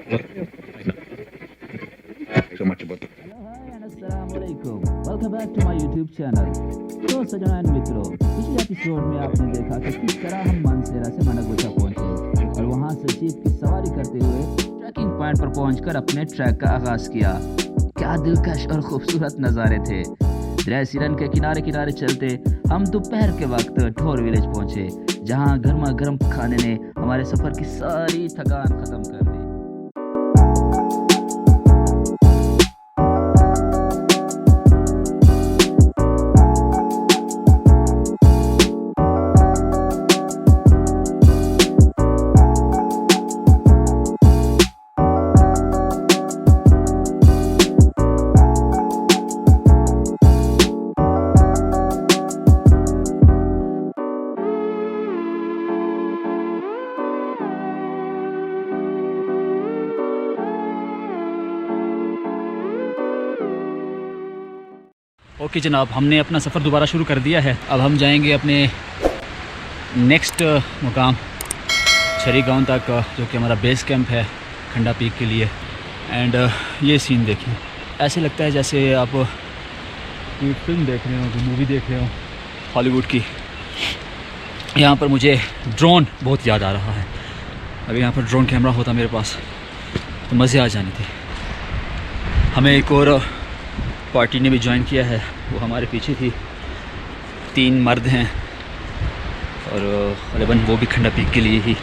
so much about the Hello, hi and Assalamualaikum. Welcome back to my YouTube channel. तो सज्जनों and मित्रों, पिछले episode में आपने देखा कि किस तरह हम मानसेरा से मनगुचा पहुंचे और वहां से जीप की सवारी करते हुए ट्रैकिंग पॉइंट पर पहुंचकर अपने ट्रैक का आगाज किया। क्या दिलकश और खूबसूरत नज़ारे थे। द्रैसिरन के किनारे किनारे चलते हम दोपहर के वक्त ठोर विलेज पहुंचे, जहां गर्मा गर्म खाने ने हमारे सफ़र की सारी थकान ख़त्म कर दी। ओके जनाब, हमने अपना सफ़र दोबारा शुरू कर दिया है। अब हम जाएंगे अपने नेक्स्ट मुकाम छरी गांव तक, जो कि हमारा बेस कैंप है खंडा पीक के लिए। एंड ये सीन देखिए, ऐसे लगता है जैसे आप कोई फिल्म देख रहे हो, कोई मूवी देख रहे हो हॉलीवुड की। यहाँ पर मुझे ड्रोन बहुत याद आ रहा है। अगर यहाँ पर ड्रोन कैमरा होता मेरे पास तो मज़े आ जाने थे। हमें एक और पार्टी ने भी ज्वाइन किया है, वो हमारे पीछे थी। 3 मर्द हैं और ग़ालिबन वो भी खंडा पीक के लिए ही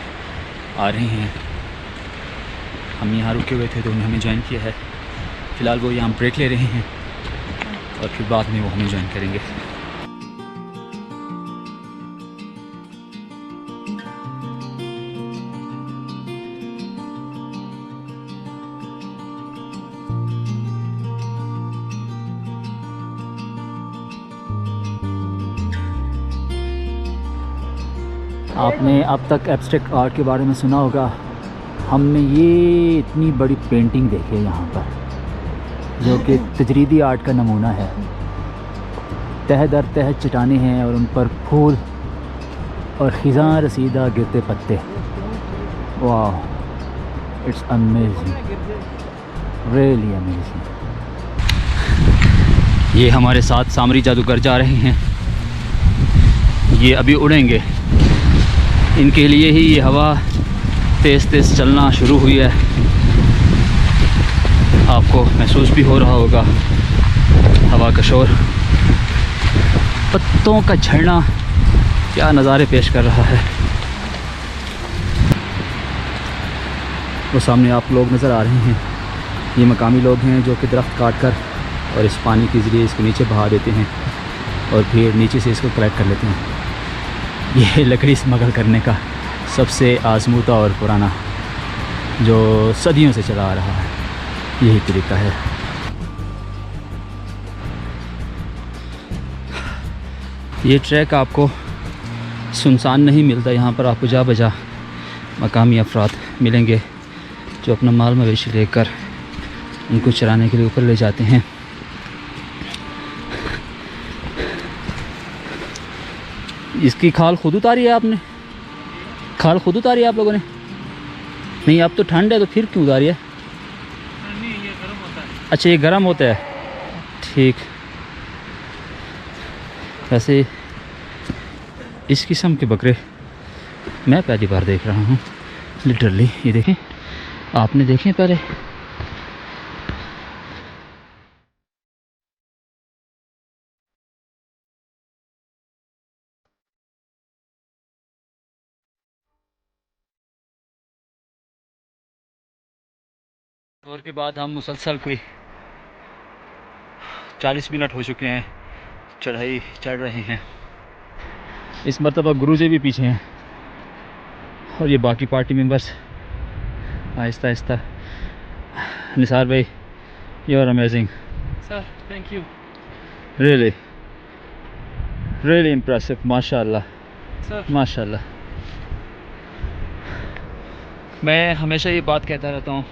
आ रहे हैं। हम यहाँ रुके हुए थे तो उन्होंने हमें ज्वाइन किया है। फ़िलहाल वो यहाँ ब्रेक ले रहे हैं और फिर बाद में वो हमें ज्वाइन करेंगे। आपने अब तक एब्स्ट्रैक्ट आर्ट के बारे में सुना होगा। हमने ये इतनी बड़ी पेंटिंग देखी है यहाँ पर, जो कि तजरीदी आर्ट का नमूना है। तह दर तह चट्टानें हैं और उन पर फूल और खिज़ां रसीदा गिरते पत्ते। वाह, इट्स अमेजिंग, रियली अमेजिंग। ये हमारे साथ सामरी जादूगर जा रहे हैं। ये अभी उड़ेंगे। इनके लिए ही ये हवा तेज़ तेज़ चलना शुरू हुई है। आपको महसूस भी हो रहा होगा हवा का शोर, पत्तों का झड़ना क्या नज़ारे पेश कर रहा है। वो सामने आप लोग नज़र आ रहे हैं, ये मकामी लोग हैं जो कि दरख्त काट कर और इस पानी के ज़रिए इसको नीचे बहा देते हैं और फिर नीचे से इसको कलेक्ट कर लेते हैं। ये लकड़ी स्मगल करने का सबसे आजमूदा और पुराना, जो सदियों से चला आ रहा है, यही तरीका है। ये ट्रैक आपको सुनसान नहीं मिलता। यहाँ पर आपको जा बजा मकामी अफराद मिलेंगे जो अपना माल मवेशी लेकर उनको चराने के लिए ऊपर ले जाते हैं। इसकी खाल खुद उतारी है आपने? खाल खुद उतारी है आप लोगों ने? नहीं, अब तो ठंड है तो फिर क्यों उतारी है? नहीं, ये गर्म होता है। अच्छा, ये गर्म होता है, ठीक। वैसे इस किस्म के बकरे मैं पहली बार देख रहा हूँ, लिटरली। ये देखें, आपने देखे पहले? और के बाद हम मुसलसल कोई 40 मिनट हो चुके हैं, चढ़ाई चढ़ रहे हैं। इस मरतबा गुरुजी भी पीछे हैं और ये बाकी पार्टी मेंबर्स आहिस्ता आहिस्ता। निसार भाई, you are amazing sir, thank you. Really really impressive, माशाल्लाह सर, माशाल्लाह। मैं हमेशा ये बात कहता रहता हूँ,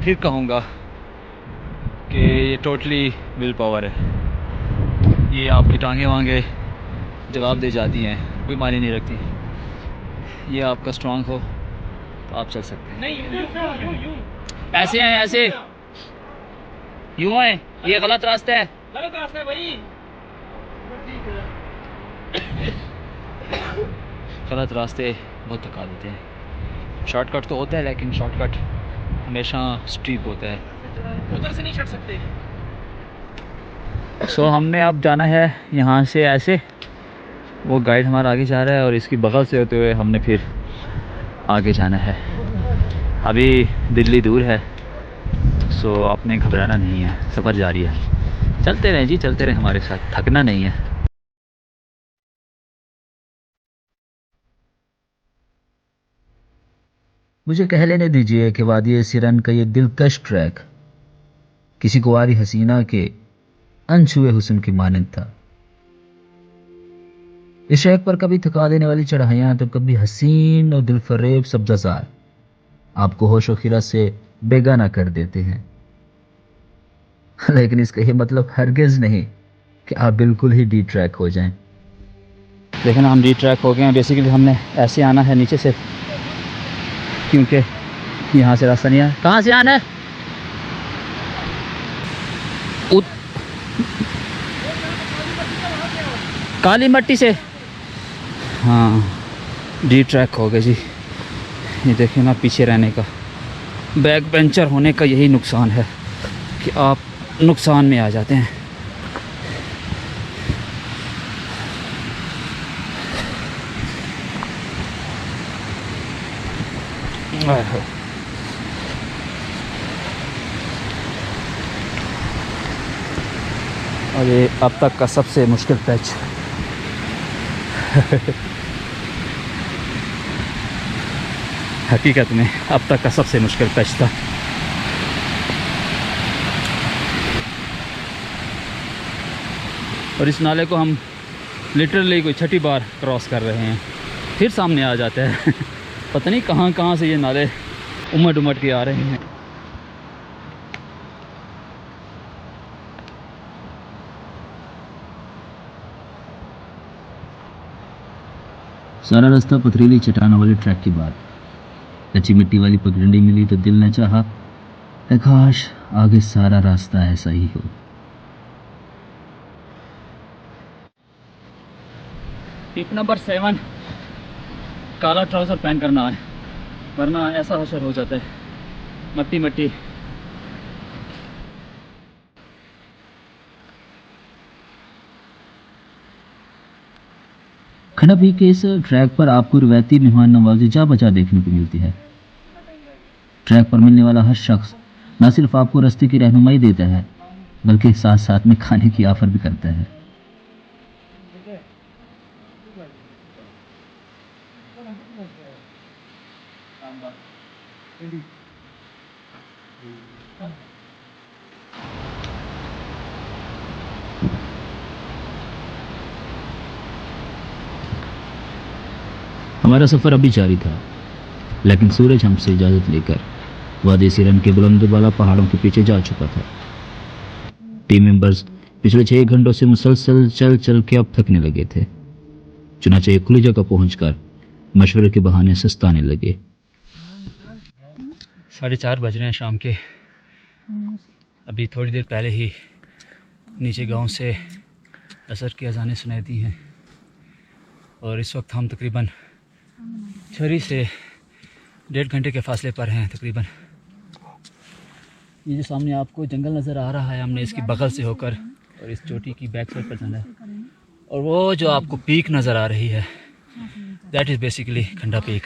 फिर कहूँगा कि ये टोटली विल पावर है। ये आपकी टांगे वांगे जवाब दे जाती हैं, कोई मायने नहीं रखती। ये आपका स्ट्रांग हो तो आप चल सकते हैं। नहीं ऐसे हैं, ऐसे यूँ है, ये गलत रास्ता है। गलत रास्ता है भाई। गलत रास्ते बहुत थका देते हैं। शॉर्टकट तो होता है लेकिन शॉर्टकट हमेशा स्ट्रीप होता है। उधर से नहीं चढ़ सकते। सो हमने अब जाना है यहाँ से ऐसे, वो गाइड हमारा आगे जा रहा है और इसकी बगल से होते हुए हमने फिर आगे जाना है। अभी दिल्ली दूर है, सो आपने घबराना नहीं है, सफ़र जारी है। चलते रहें जी, चलते रहें हमारे साथ, थकना नहीं है। मुझे कह लेने दीजिए कि वादी सिरन का ये दिलकश ट्रैक किसी कुंवारी हसीना के अनछुए हुस्न की मानंद था। इस ट्रैक पर कभी थका देने वाली चढ़ाइयाँ तो कभी हसीन और दिलफरेब सब्ज़ाज़ार आपको होशो खिरा से बेगाना कर देते हैं। लेकिन इसका ये मतलब हरगिज़ नहीं कि आप बिल्कुल ही डी ट्रैक हो जाएं। देखिए ना, हम डी ट्रैक हो गए हैं। बेसिकली हमने ऐसे आना है नीचे से, क्योंकि यहाँ से रास्ता नहीं है। कहाँ से आना है? काली मट्टी से। हाँ, डी ट्रैक हो गए जी। ये देखिए ना, पीछे रहने का, बैक बेंचर होने का यही नुकसान है कि आप नुकसान में आ जाते हैं। और ये अब तक का सबसे मुश्किल पैच। हकीकत में अब तक का सबसे मुश्किल पैच था। और इस नाले को हम लिटरली कोई छठी बार क्रॉस कर रहे हैं, फिर सामने आ जाता है। पता नहीं कहाँ कहाँ से ये नाले उमड़ उमड़ के आ रहे हैं। सारा रास्ता पथरीली चट्टानों वाले ट्रैक की बात। कच्ची मिट्टी वाली पगडंडी मिली तो दिल ने चाहा काश आगे सारा रास्ता ऐसा ही हो। टिप नंबर 7, काला ट्राउज़र पहन करना है, वरना ऐसा हशर हो जाता है, मट्टी मट्टी। खंडा पीक के इस ट्रैक पर आपको रिवायती मेहमान नवाजी जा बचा देखने को मिलती है। ट्रैक पर मिलने वाला हर शख्स न सिर्फ आपको रास्ते की रहनुमाई देता है, बल्कि साथ साथ में खाने की ऑफर भी करता है। हमारा सफ़र अभी जारी था, लेकिन सूरज हमसे इजाज़त लेकर वादी सिरन के बुलंद वाला पहाड़ों के पीछे जा चुका था। टीम मेंबर्स पिछले 6 घंटों से मुसलसल चल चल के अब थकने लगे थे। चुनाचे एक खुली जगह पहुंचकर मशवरे के बहाने सुस्ताने लगे। 4:30 बज रहे हैं शाम के। अभी थोड़ी देर पहले ही नीचे गांव से असर की अज़ानें सुनाई दी हैं और इस वक्त हम तकरीबन छरी से 1.5 घंटे के फासले पर हैं तकरीबन। ये जो सामने आपको जंगल नज़र आ रहा है, हमने इसकी बगल से होकर और इस चोटी की बैक साइड पर जाना है। और वो जो आपको पीक नज़र आ रही है, that is basically Khanda peak,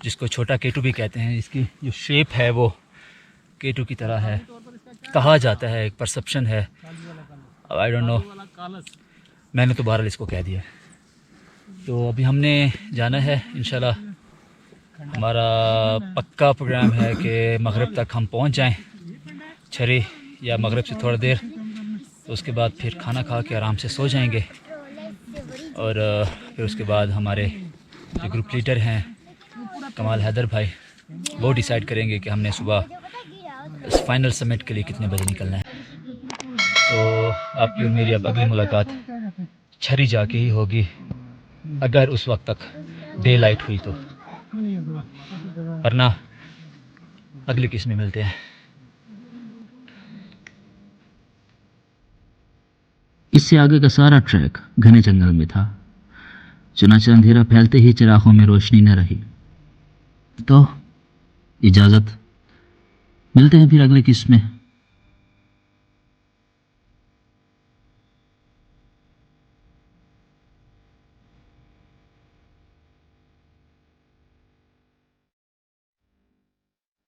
जिसको छोटा केटू भी कहते हैं। इसकी जो शेप है वो केटू की तरह है, कहा जाता है, एक परसेप्शन है। अब आई डोंट नो, मैंने तो बहरहाल इसको कह दिया। तो अभी हमने जाना है इंशाल्लाह। हमारा पक्का प्रोग्राम है कि मगरिब तक हम पहुंच जाएं छरी, या मगरिब से थोड़ा देर, तो उसके बाद फिर खाना खा के आराम से सो जाएंगे। और फिर उसके बाद हमारे जो ग्रुप लीडर हैं कमाल हैदर भाई, वो डिसाइड करेंगे कि हमने सुबह इस फाइनल समिट के लिए कितने बजे निकलना है। तो आपकी और मेरी अब अगली मुलाकात छरी जाके ही होगी, अगर उस वक्त तक डे लाइट हुई तो। वरना अगली किस्त में मिलते हैं। इससे आगे का सारा ट्रैक घने जंगल में था, चुनाचे अंधेरा फैलते ही चिरागों में रोशनी न रही। तो इजाज़त, मिलते हैं फिर अगले किस्त में।